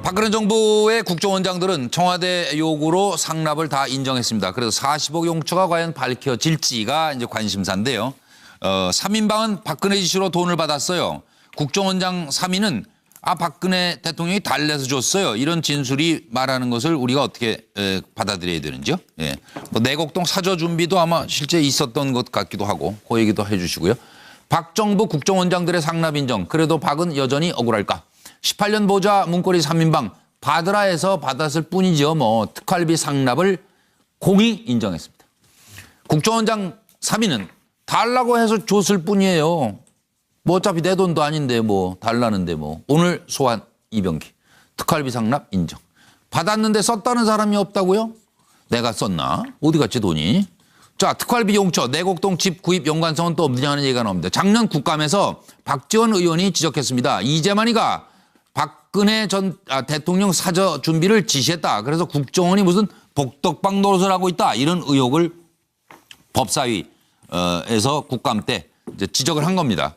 박근혜 정부의 국정원장들은 청와대 요구로 상납을 다 인정했습니다. 그래서 40억 용처가 과연 밝혀질지가 이제 관심사인데요. 3인방은 박근혜 지시로 돈을 받았어요. 국정원장 3인은 박근혜 대통령이 달래서 줬어요. 이런 진술이 말하는 것을 우리가 어떻게 받아들여야 되는지요? 예. 뭐 내곡동 사저 준비도 아마 실제 있었던 것 같기도 하고 그 얘기도 해 주시고요. 박 정부 국정원장들의 상납 인정. 그래도 박은 여전히 억울할까? 18년 보좌 문고리 3인방 받으라 해서 받았을 뿐이죠. 뭐 특활비 상납을 공히 인정했습니다. 국정원장 3인은 달라고 해서 줬을 뿐이에요. 뭐 어차피 내 돈도 아닌데 뭐 달라는데 뭐. 오늘 소환 이병기. 특활비 상납 인정. 받았는데 썼다는 사람이 없다고요? 내가 썼나? 어디 갔지 돈이? 자, 특활비 용처 내곡동 집 구입 연관성은 또 없느냐 하는 얘기가 나옵니다. 작년 국감에서 박지원 의원이 지적했습니다. 이재만이가 박근혜 전 대통령 사저 준비를 지시했다. 그래서 국정원이 무슨 복덕방 노릇을 하고 있다. 이런 의혹을 법사위에서 국감 때 이제 지적을 한 겁니다.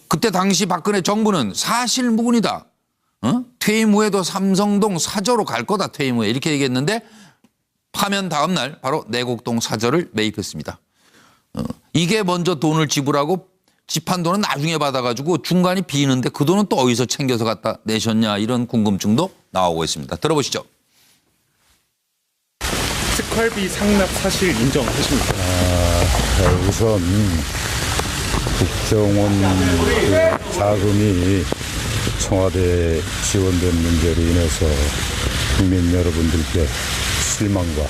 그때 당시 박근혜 정부는 사실무근이다. 퇴임 후에도 삼성동 사저로 갈 거다. 퇴임 후에 이렇게 얘기했는데 파면 다음 날 바로 내곡동 사저를 매입했습니다. 이게 먼저 돈을 지불하고 집한 돈은 나중에 받아가지고 중간이 비는데 그 돈은 또 어디서 챙겨서 갖다 내셨냐 이런 궁금증도 나오고 있습니다. 들어보시죠. 특활비 상납 사실 인정하십니까? 우선 국정원 그 자금이 청와대에 지원된 문제로 인해서 국민 여러분들께 실망과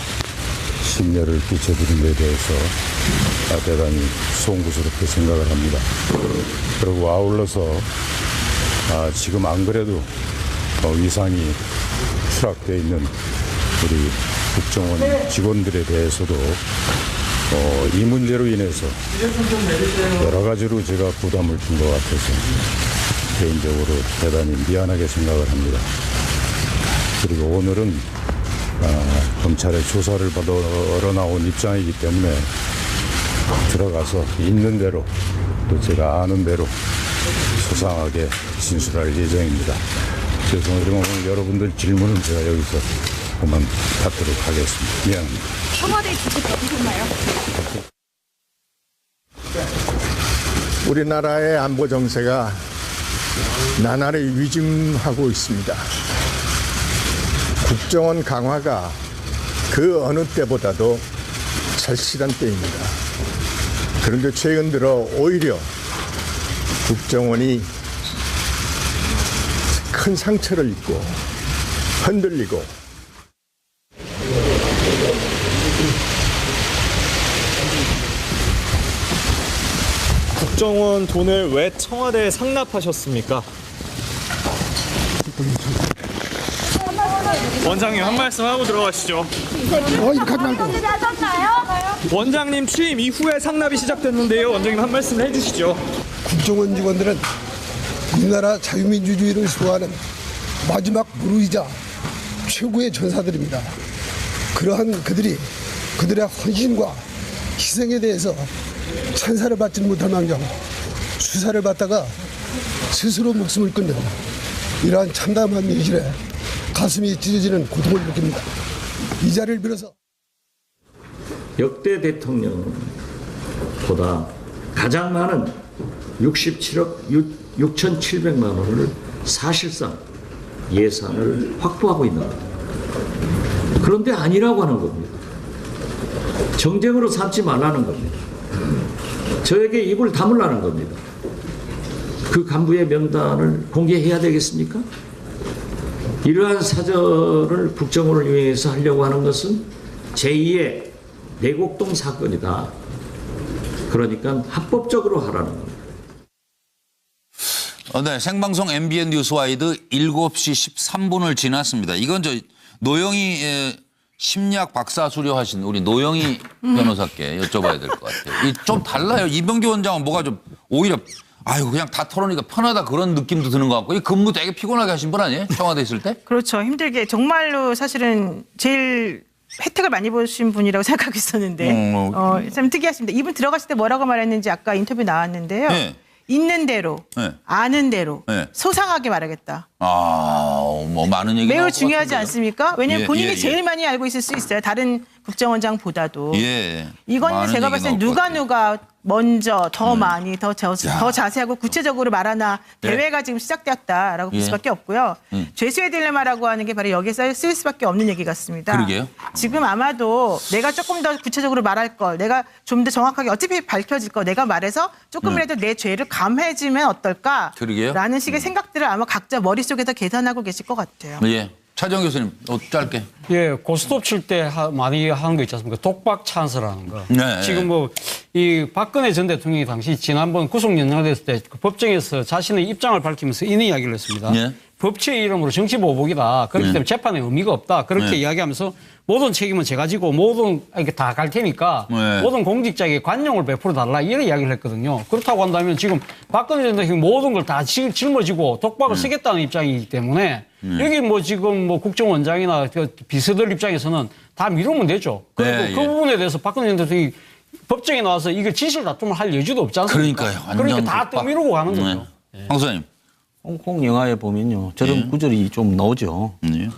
심려를 끼쳐드린 데 대해서 대단히 송구스럽게 생각을 합니다. 그리고 아울러서 지금 안 그래도 위상이 추락되어 있는 우리 국정원 직원들에 대해서도 이 문제로 인해서 여러 가지로 제가 부담을 준 것 같아서 개인적으로 대단히 미안하게 생각을 합니다. 그리고 오늘은 검찰의 조사를 받으러 나온 입장이기 때문에 들어가서 있는 대로 또 제가 아는 대로 소상하게 진술할 예정입니다. 죄송하지만 오늘 여러분들 질문은 제가 여기서 그만 받도록 하겠습니다. 미안합니다. 청와대 지지 받으셨나요? 우리나라의 안보 정세가 나날이 위중하고 있습니다. 국정원 강화가 그 어느 때보다도 절실한 때입니다. 그런데 최근 들어 오히려 국정원이 큰 상처를 입고 흔들리고 국정원 돈을 왜 청와대에 상납하셨습니까? 원장님 한 말씀 하고 들어가시죠. 원장님 취임 이후에 상납이 시작됐는데요. 원장님 한 말씀 해주시죠. 국정원 직원들은 우리나라 자유민주주의를 수호하는 마지막 무르이자 최고의 전사들입니다. 그러한 그들의 헌신과 희생에 대해서 찬사를 받지 못할 망정 수사를 받다가 스스로 목숨을 끊는 이러한 참담한 현실에 가슴이 찢어지는 고통을 느낍니다. 이 자리를 빌어서 역대 대통령보다 가장 많은 67억 6,700만 원을 사실상 예산을 확보하고 있는 겁니다. 그런데 아니라고 하는 겁니다. 정쟁으로 삼지 말라는 겁니다. 저에게 입을 다물라는 겁니다. 그 간부의 명단을 공개해야 되겠습니까? 이러한 사절을 국정원을 이용해서 하려고 하는 것은 제2의 내곡동 사건이다. 그러니까 합법적으로 하라는 겁니다. 네, 생방송 MBN 뉴스와이드 7시 13분을 지났습니다. 이건 노영희 심리학 박사 수료하신 우리 노영희 변호사께 여쭤봐야 될 것 같아요. 좀 달라요. 이병기 원장은 뭐가 좀 오히려 그냥 다 털어니까 편하다 그런 느낌도 드는 것 같고 이 근무 되게 피곤하게 하신 분 아니에요? 청와대 있을 때? 그렇죠. 힘들게 정말로 사실은 제일 혜택을 많이 보신 분이라고 생각하고 있었는데 참 특이하십니다. 이분 들어갔을 때 뭐라고 말했는지 아까 인터뷰 나왔는데요. 네. 있는 대로, 네. 아는 대로 네. 소상하게 말하겠다. 뭐 뭐 많은 얘기 매우 나올 것 중요하지 같은데요. 않습니까? 왜냐하면 예, 본인이 예, 예. 제일 많이 알고 있을 수 있어요. 다른 국정원장보다도. 예. 이건 많은 제가 얘기 봤을 때 나올 것 같아요. 누가 먼저 더 많이 더 자세하고 구체적으로 말하나 예. 대회가 지금 시작되었다라고 볼 예. 수밖에 없고요. 죄수의 딜레마라고 하는 게 바로 여기서 쓰일 수밖에 없는 얘기 같습니다. 그러게요. 지금 아마도 내가 조금 더 구체적으로 말할 걸, 내가 좀 더 정확하게 어차피 밝혀질 거, 내가 말해서 조금이라도 내 죄를 감해지면 어떨까? 그러게요. 라는 식의 생각들을 아마 각자 머릿속에서 계산하고 계실 것 같아요. 예. 차정 교수님, 짧게. 예, 고스톱 칠 때 많이 하는 거 있지 않습니까? 독박 찬스라는 거. 네. 지금 뭐 이 박근혜 전 대통령이 당시 지난번 구속 연장됐을 때그 법정에서 자신의 입장을 밝히면서 이런 이야기를 했습니다. 예. 법치의 이름으로 정치 보복이다. 그렇기 때문에 재판에 의미가 없다. 그렇게 네. 이야기하면서 모든 책임은 제가 지고 모든 이렇게 다 갈 테니까 네. 모든 공직자에게 관용을 베풀어 달라 이런 이야기를 했거든요. 그렇다고 한다면 지금 박근혜 전 대통령이 모든 걸 다 짊어지고 독박을 쓰겠다는 입장이기 때문에 여기 뭐 지금 뭐 국정원장이나 비서들 입장에서는 다 미루면 되죠. 그리고 네, 그 예. 부분에 대해서 박근혜 전 대통령이 법정에 나와서 이걸 진실 다툼을 할 여지도 없지 않습니까? 그러니까요. 완전 그러니까 다 독박. 떠미루고 가는 거죠. 황 소장님. 홍콩 영화에 보면요. 저런 구절이 좀 나오죠. 네.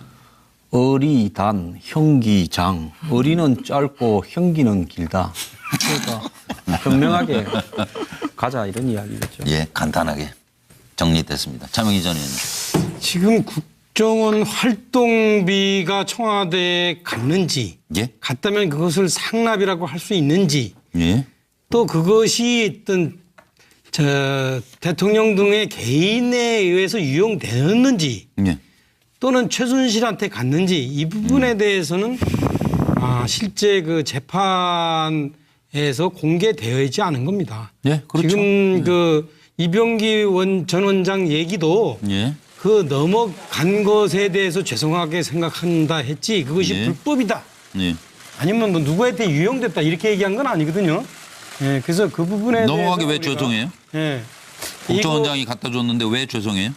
어리단, 형기장. 어리는 짧고 형기는 길다. 그러니까 현명하게 가자 이런 이야기겠죠. 예, 간단하게 정리됐습니다. 차명희 전 의원님. 지금 국정원 활동비가 청와대에 갔는지 예? 갔다면 그것을 상납이라고 할 수 있는지 예? 또 그것이 어떤 대통령 등의 개인에 의해서 유용되었는지 예. 또는 최순실한테 갔는지 이 부분에 대해서는 실제 그 재판에서 공개되어 있지 않은 겁니다. 예, 그렇죠. 지금 그 이병기 전 원장 얘기도 예. 그 넘어간 것에 대해서 죄송하게 생각한다 했지 그것이 예. 불법이다. 예. 아니면 뭐 누구한테 유용됐다 이렇게 얘기한 건 아니거든요. 예, 그래서 그 부분에 넘어가기 대해서 왜 우리가- 죄송해요? 예. 국정원장이 갖다 줬는데 왜 죄송해요?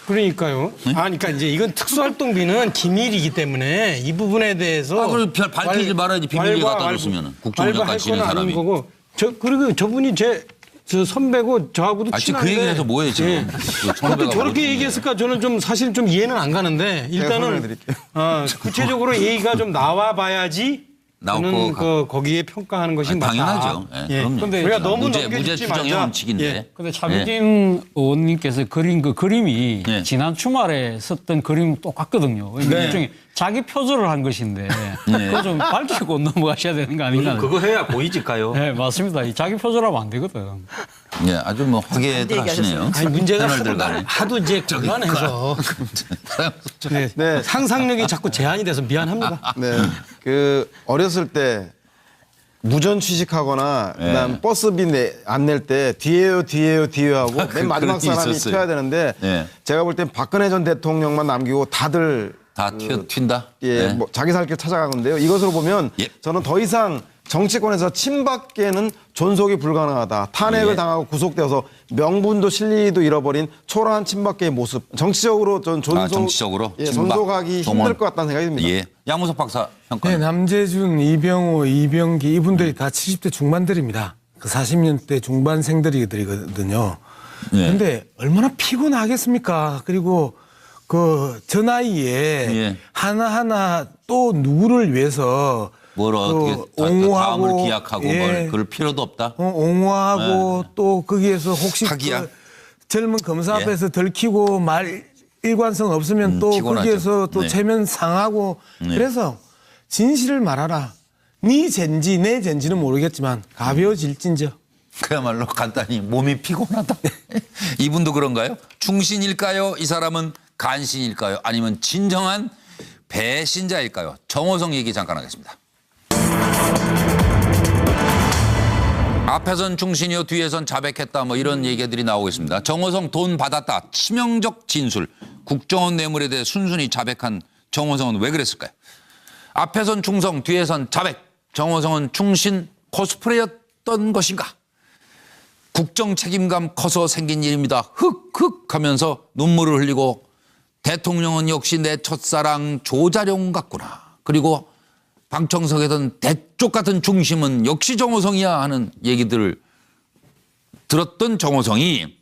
그러니까요. 네? 그러니까 이제 이건 특수활동비는 기밀이기 때문에 이 부분에 대해서 그걸 밝히지 말아야지 비밀리에 갖다 줬으면 국정원장까지 지는 사람이. 거고 그리고 저분이 저 선배고 저하고도 아, 지금 친한데 그 얘기를 해서 뭐예요 지금? 예. 그 어떻게 선배가 저렇게 뭐지? 얘기했을까 저는 좀 사실 좀 이해는 안 가는데 일단은 구체적으로 얘기가 좀 나와 봐야지 나올 저는 거 거기에 평가하는 것이 아니, 맞다. 당연하죠. 예, 예. 그럼요. 근데 우리가 너무 무죄 넘겨짚지 추정의 말자. 원칙인데. 예. 근데 차명진 의원님께서 그린 그 그림이 예. 지난 주말에 썼던 그림 똑같거든요. 일종의 자기 표절을 한 것인데 그거 좀 밝히고 넘어가셔야 되는 거 아닌가. 그거 해야 고위직가요. 네, 맞습니다. 이 자기 표절하면 안 되거든. 예, 아주 뭐 화기애애들 하시네요. 아니 문제가 패널들 간에. 하도 이제 곤란해서 네, 상상력이 자꾸 제한이 돼서 미안합니다. 네. 그 어렸을 때 무전 취직하거나 그다음 버스비 안 낼 때 뒤에요 하고 맨 마지막 그런 게 사람이 있었어요. 튀어야 되는데 예. 제가 볼 땐 박근혜 전 대통령만 남기고 다들 다 튄다. 예, 네. 뭐 자기 살 길 찾아가는데요. 이것으로 보면 예. 저는 더 이상 정치권에서 친박계는 존속이 불가능하다. 탄핵을 예. 당하고 구속되어서 명분도 실리도 잃어버린 초라한 친박계의 모습. 정치적으로 전 존속, 정치적으로 예, 친박, 존속하기 동원. 힘들 것 같다는 생각이 듭니다. 예. 양무석 박사 평가. 네, 남재준, 이병호, 이병기 이분들이 다 70대 중반들입니다. 그 40년대 중반생들이거든요. 예. 근데 얼마나 피곤하겠습니까? 그리고 그 저 나이에 예. 하나하나 또 누구를 위해서 뭘 어떻게 다음을 기약하고 뭘 그럴 필요도 없다. 옹호하고 또 거기에서 혹시 하기야. 그 젊은 검사 앞에서 들키고 말 일관성 없으면 또 피곤하죠. 거기에서 또 네. 체면 상하고 그래서 진실을 말하라. 네 젠지 내 젠지는 모르겠지만 가벼워질진저. 그야말로 간단히 몸이 피곤하다. 이분도 그런가요? 충신일까요? 이 사람은 간신일까요? 아니면 진정한 배신자일까요? 정호성 얘기 잠깐 하겠습니다. 앞에선 충신이요 뒤에선 자백했다 뭐 이런 얘기들이 나오고 있습니다. 정호성 돈 받았다. 치명적 진술. 국정원 뇌물에 대해 순순히 자백한 정호성은 왜 그랬을까요? 앞에선 충성 뒤에선 자백. 정호성은 충신 코스프레였던 것인가? 국정 책임감 커서 생긴 일입니다. 흑흑 하면서 눈물을 흘리고 대통령은 역시 내 첫사랑 조자룡 같구나. 그리고 방청석에던 대쪽 같은 중심은 역시 정호성이야 하는 얘기들을 들었던 정호성이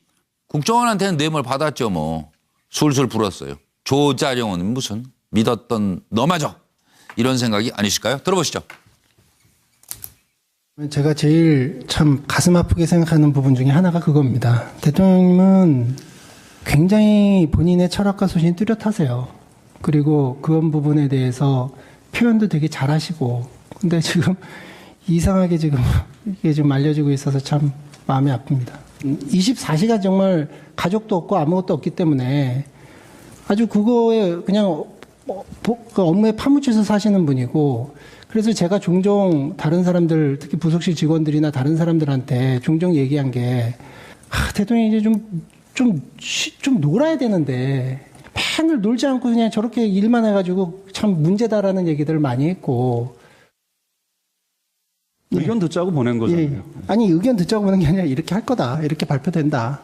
국정원한테는 뇌물 받았죠. 뭐 술술 불었어요. 조자룡은 무슨 믿었던 너마저 이런 생각이 아니실까요? 들어보시죠. 제가 제일 참 가슴 아프게 생각하는 부분 중에 하나가 그겁니다. 대통령님은 굉장히 본인의 철학과 소신이 뚜렷하세요. 그리고 그런 부분에 대해서 표현도 되게 잘하시고, 근데 지금 이상하게 지금 이게 좀 알려지고 있어서 참 마음이 아픕니다. 24시간 정말 가족도 없고 아무것도 없기 때문에 아주 그거에 그냥 그 업무에 파묻혀서 사시는 분이고, 그래서 제가 종종 다른 사람들, 특히 부속실 직원들이나 다른 사람들한테 종종 얘기한 게, 대통령이 이제 좀 놀아야 되는데 맨날 놀지 않고 그냥 저렇게 일만 해가지고 참 문제다라는 얘기들을 많이 했고. 의견 듣자고 보낸 거잖아요. 예. 아니, 의견 듣자고 보낸 게 아니라 이렇게 할 거다, 이렇게 발표된다.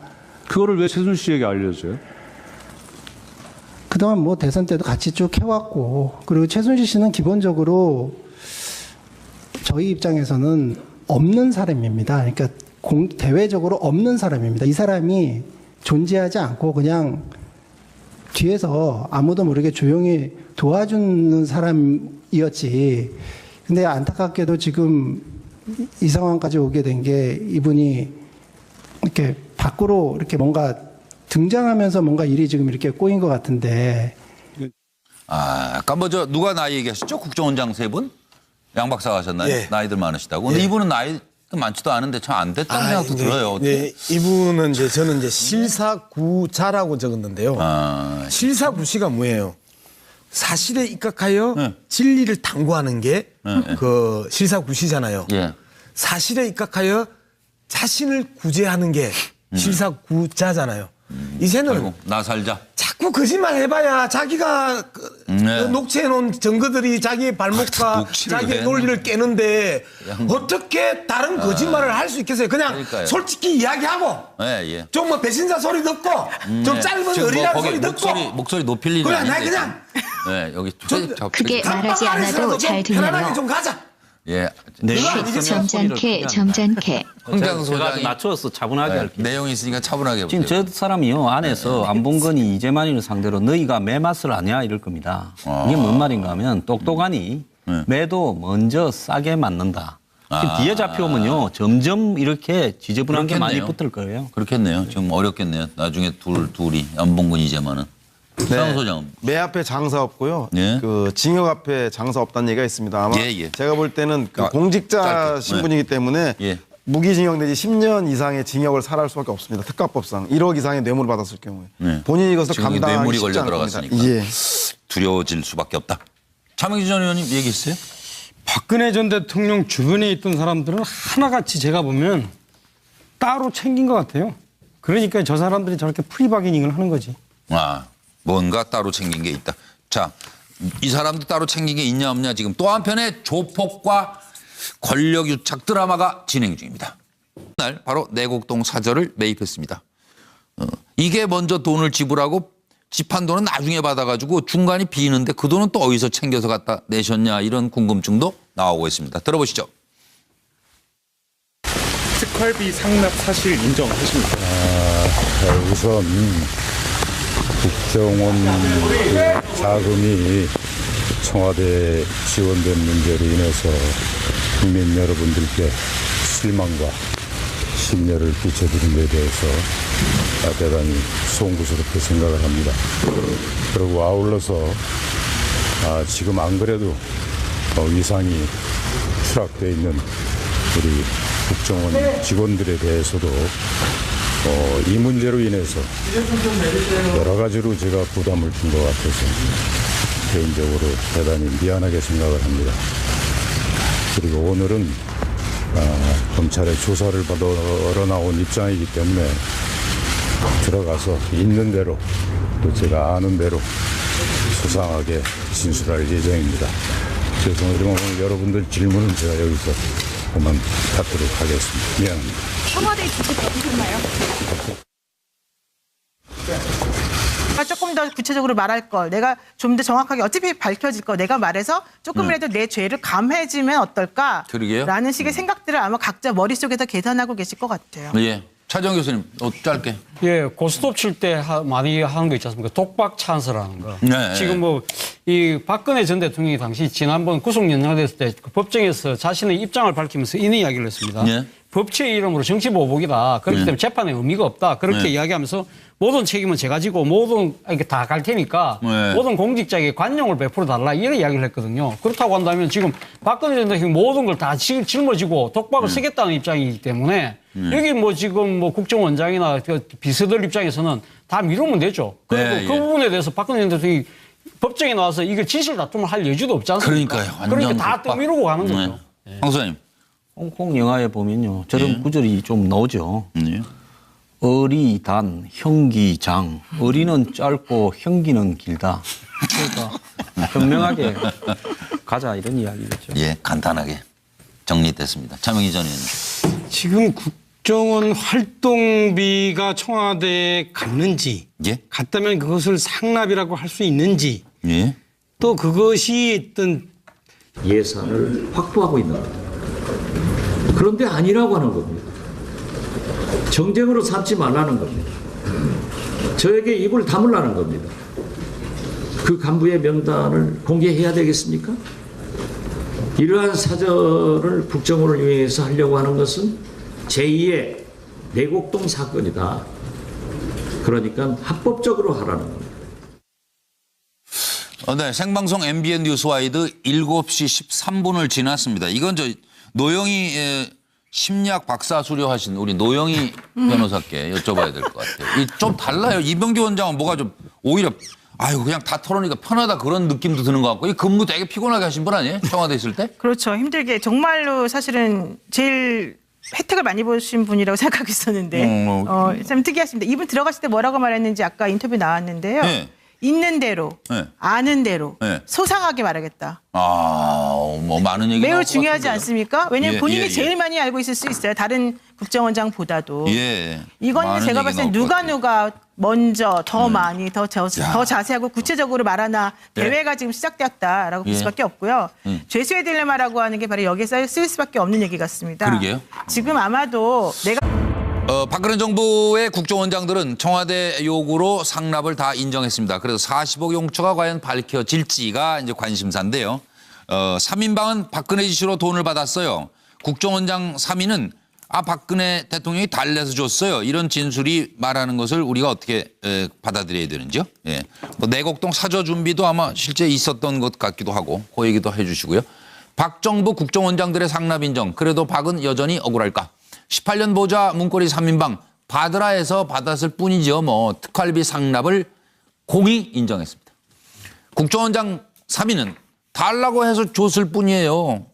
그거를 왜 최순실 씨에게 알려줘요? 그동안 뭐 대선 때도 같이 쭉 해왔고, 그리고 최순실 씨는 기본적으로 저희 입장에서는 없는 사람입니다. 그러니까 대외적으로 없는 사람입니다. 이 사람이 존재하지 않고 그냥 뒤에서 아무도 모르게 조용히 도와주는 사람이었지. 근데 안타깝게도 지금 이 상황까지 오게 된 게 이분이 이렇게 밖으로 이렇게 뭔가 등장하면서 뭔가 일이 지금 이렇게 꼬인 것 같은데. 아까 먼저 누가 나이 얘기하셨죠? 국정원장 세 분? 양 박사가 하셨나요? 예. 나이들 많으시다고. 근데 예. 이분은 나이도 많지도 않은데 참 안 됐다는 생각도 들어요. 어떻게? 네, 이분은 이제 저는 이제 실사구자라고 적었는데요. 실사구시가 뭐예요? 사실에 입각하여 진리를 탐구하는 게 그 실사구시잖아요. 예. 사실에 입각하여 자신을 구제하는 게 실사구자잖아요. 이제는 아이고, 나 살자. 자꾸 거짓말 해봐야 자기가 그 녹취해놓은 증거들이 자기의 발목과 자기의 논리를 깨는데 어떻게 다른 거짓말을 할 수 있겠어요? 그냥 그러니까요. 솔직히 이야기하고 예. 좀 뭐 배신자 소리 듣고 좀 짧은 어리라는 소리 듣고 목소리 높일 일이 그래, 아닌데. 나 그냥 네, 여기 그게 말하지 않아도 잘 편안하게 들려요. 좀 가자. 예. 점잖게. 홍장소 제가 소장이 맞춰서 차분하게 할게요. 내용이 있으니까 차분하게 지금 해보세요. 저 사람이요 안에서 안봉근이 이재만이를 상대로 너희가 매맛을 아냐 이럴 겁니다. 이게 뭔 말인가 하면 똑똑하니 매도 먼저 싸게 맞는다. 뒤에 잡혀오면요 점점 이렇게 지저분한 게 많이 붙을 거예요. 그렇겠네요. 지금 어렵겠네요. 나중에 둘이 안봉근 이재만은. 상 소장은 매 앞에 장사 없고요. 예. 그 징역 앞에 장사 없다는 얘기가 있습니다. 아마 예. 제가 볼 때는 그 공직자 짧게. 신분이기 때문에 무기징역 내지 10년 이상의 징역을 살할 수밖에 없습니다. 특가법상 1억 이상의 뇌물을 받았을 경우에 본인이 이것을 지금 감당하기 뇌물이 쉽지 걸려 않을 겁니다. 들어갔으니까 예. 두려워질 수밖에 없다. 차명진 전 의원님 얘기 있어요? 박근혜 전 대통령 주변에 있던 사람들은 하나같이 제가 보면 따로 챙긴 것 같아요. 그러니까 저 사람들이 저렇게 프리바게닝을 하는 거지. 뭔가 따로 챙긴 게 있다. 자, 이 사람도 따로 챙긴 게 있냐 없냐 지금 또 한편의 조폭과 권력 유착 드라마가 진행 중입니다. 날 바로 내곡동 사저를 매입했습니다. 이게 먼저 돈을 지불하고 집한 돈은 나중에 받아가지고 중간이 비는데 그 돈은 또 어디서 챙겨서 갖다 내셨냐 이런 궁금증도 나오고 있습니다. 들어보시죠. 특활비 상납 사실 인정하십니까? 우선 국정원 그 자금이 청와대에 지원된 문제로 인해서 국민 여러분들께 실망과 심려를 끼쳐드린 데 대해서 대단히 송구스럽게 생각을 합니다. 그리고 아울러서 지금 안 그래도 위상이 추락되어 있는 우리 국정원 직원들에 대해서도 이 문제로 인해서 여러 가지로 제가 부담을 준 것 같아서 개인적으로 대단히 미안하게 생각을 합니다. 그리고 오늘은 검찰의 조사를 받으러 나온 입장이기 때문에 들어가서 있는 대로 또 제가 아는 대로 소상하게 진술할 예정입니다. 죄송하지만 오늘 여러분들 질문은 제가 여기서 그만 받도록 하겠습니다. 미안합니다. 청와대 지지 받으셨나요? 조금 더 구체적으로 말할 걸, 내가 좀 더 정확하게 어차피 밝혀질 거 내가 말해서 조금이라도 내 죄를 감해지면 어떨까? 그러게요. 라는 식의 생각들을 아마 각자 머릿속에서 계산하고 계실 것 같아요. 예. 차정 교수님, 짧게. 예, 고스톱 칠 때 많이 하는 거 있지 않습니까? 독박 찬스라는 거. 네. 지금 뭐, 이 박근혜 전 대통령이 당시 지난번 구속 연장됐을 때 그 법정에서 자신의 입장을 밝히면서 이런 이야기를 했습니다. 네. 법치의 이름으로 정치보복이다. 그렇기 때문에 재판에 의미가 없다. 그렇게 이야기하면서 모든 책임은 제가 지고 모든 이렇게 다 갈 테니까 모든 공직자에게 관용을 베풀어 달라 이런 이야기를 했거든요. 그렇다고 한다면 지금 박근혜 전 대통령이 모든 걸 다 짊어지고 독박을 쓰겠다는 입장이기 때문에 여기 뭐 지금 뭐 국정원장이나 비서들 입장에서는 다 미루면 되죠. 그리고 그 부분에 대해서 박근혜 전 대통령이 법정에 나와서 이거 진실 다툼을 할 여지도 없지 않습니까? 그러니까요. 그러니까 다 떠미루고 가는 거죠. 황 소장님. 홍콩 영화에 보면요. 저런 구절이 좀 나오죠. 어리단, 형기장. 어리는 짧고 형기는 길다. 그러니까 현명하게 가자 이런 이야기겠죠. 예, 간단하게 정리됐습니다. 차명희 전 의원님. 지금 국정원 활동비가 청와대에 갔는지, 갔다면 그것을 상납이라고 할 수 있는지, 또 그것이 어떤 예산을 확보하고 있는 겁니다. 그런데 아니라고 하는 겁니다. 정쟁으로 삼지 말라는 겁니다. 저에게 입을 다물라는 겁니다. 그 간부의 명단을 공개해야 되겠습니까? 이러한 사절을 국정원을 이용해서 하려고 하는 것은 제2의 내곡동 사건이다. 그러니까 합법적으로 하라는 겁니다. 네, 생방송 MBN 뉴스와이드 7시 13분을 지났습니다. 이건 노영희 심리학 박사 수료하신 우리 노영희 변호사께 여쭤봐야 될 것 같아요. 좀 달라요. 이병기 원장은 뭐가 좀 오히려 그냥 다 털어놓으니까 편하다 그런 느낌도 드는 것 같고 이 근무 되게 피곤하게 하신 분 아니에요? 청와대 있을 때? 그렇죠. 힘들게 정말로 사실은 제일 혜택을 많이 보신 분이라고 생각하고 있었는데 참 특이하십니다. 이분 들어갔을 때 뭐라고 말했는지 아까 인터뷰 나왔는데요. 있는 대로, 아는 대로, 소상하게 말하겠다. 뭐 많은 얘기 매우 중요하지 않습니까? 왜냐하면 본인이 제일 많이 알고 있을 수 있어요. 다른 국정원장보다도. 이건 제가 봤을 때 누가 먼저 더 많이, 더 자세하고 구체적으로 말하나 대회가 지금 시작되었다라고 볼 수밖에 없고요. 죄수의 딜레마라고 하는 게 바로 여기에 쓰일 수밖에 없는 얘기 같습니다. 그러게요. 지금 아마도 박근혜 정부의 국정원장들은 청와대 요구로 상납을 다 인정했습니다. 그래서 40억 용처가 과연 밝혀질지가 이제 관심사인데요. 3인방은 박근혜 지시로 돈을 받았어요. 국정원장 3인은 박근혜 대통령이 달래서 줬어요. 이런 진술이 말하는 것을 우리가 어떻게 받아들여야 되는지요? 뭐 내곡동 사저 준비도 아마 실제 있었던 것 같기도 하고 그 얘기도 해 주시고요. 박 정부 국정원장들의 상납 인정. 그래도 박은 여전히 억울할까? 18년 보좌 문고리 3인방 받으라해서 받았을 뿐이죠. 뭐 특활비 상납을 공히 인정했습니다. 국정원장 3인은 달라고 해서 줬을 뿐이에요.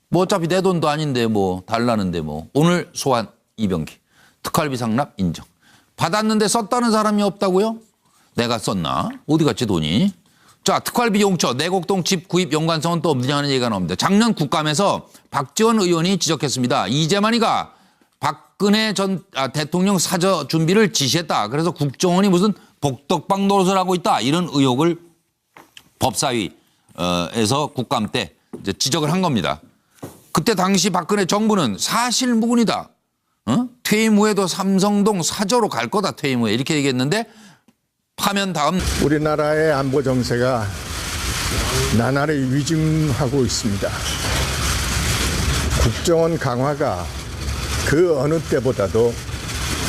뭐 어차피 내 돈도 아닌데 뭐 달라는데 뭐 오늘 소환 이병기 특활비 상납 인정. 받았는데 썼다는 사람이 없다고요? 내가 썼나? 어디 갔지 돈이? 자, 특활비 용처 내곡동 집 구입 연관성은 또 없느냐 하는 얘기가 나옵니다. 작년 국감에서 박지원 의원이 지적했습니다. 이재만이가 박근혜 전 대통령 사저 준비를 지시했다. 그래서 국정원이 무슨 복덕방 노릇을 하고 있다. 이런 의혹을 법사위에서 국감 때 이제 지적을 한 겁니다. 그때 당시 박근혜 정부는 사실무근이다. 퇴임 후에도 삼성동 사저로 갈 거다. 퇴임 후에 이렇게 얘기했는데 파면 다음 우리나라의 안보 정세가 나날이 위중하고 있습니다. 국정원 강화가 그 어느 때보다도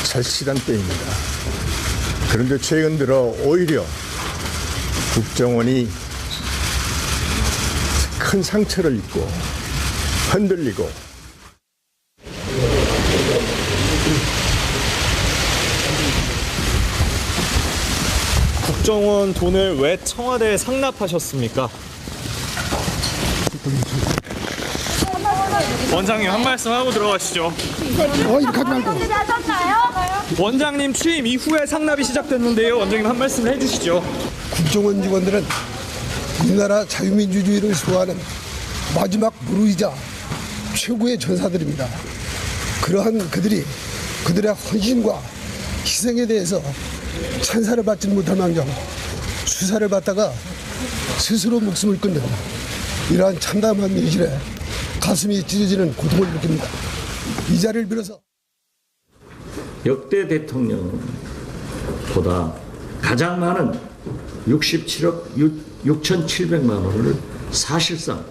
절실한 때입니다. 그런데 최근 들어 오히려 국정원이 큰 상처를 입고 흔들리고 국정원 돈을 왜 청와대에 상납하셨습니까? 원장님 한 말씀 하고 들어가시죠. 원장님 취임 이후에 상납이 시작됐는데요. 원장님 한 말씀 해주시죠. 국정원 직원들은 우리나라 자유민주주의를 수호하는 마지막 무르이자 최고의 전사들입니다. 그러한 그들의 헌신과 희생에 대해서 찬사를 받지 못할 망정 수사를 받다가 스스로 목숨을 끊는 이러한 참담한 현실에 가슴이 찢어지는 고통을 느낍니다. 이 자리를 빌어서 역대 대통령보다 가장 많은 67억 6,700만 원을 사실상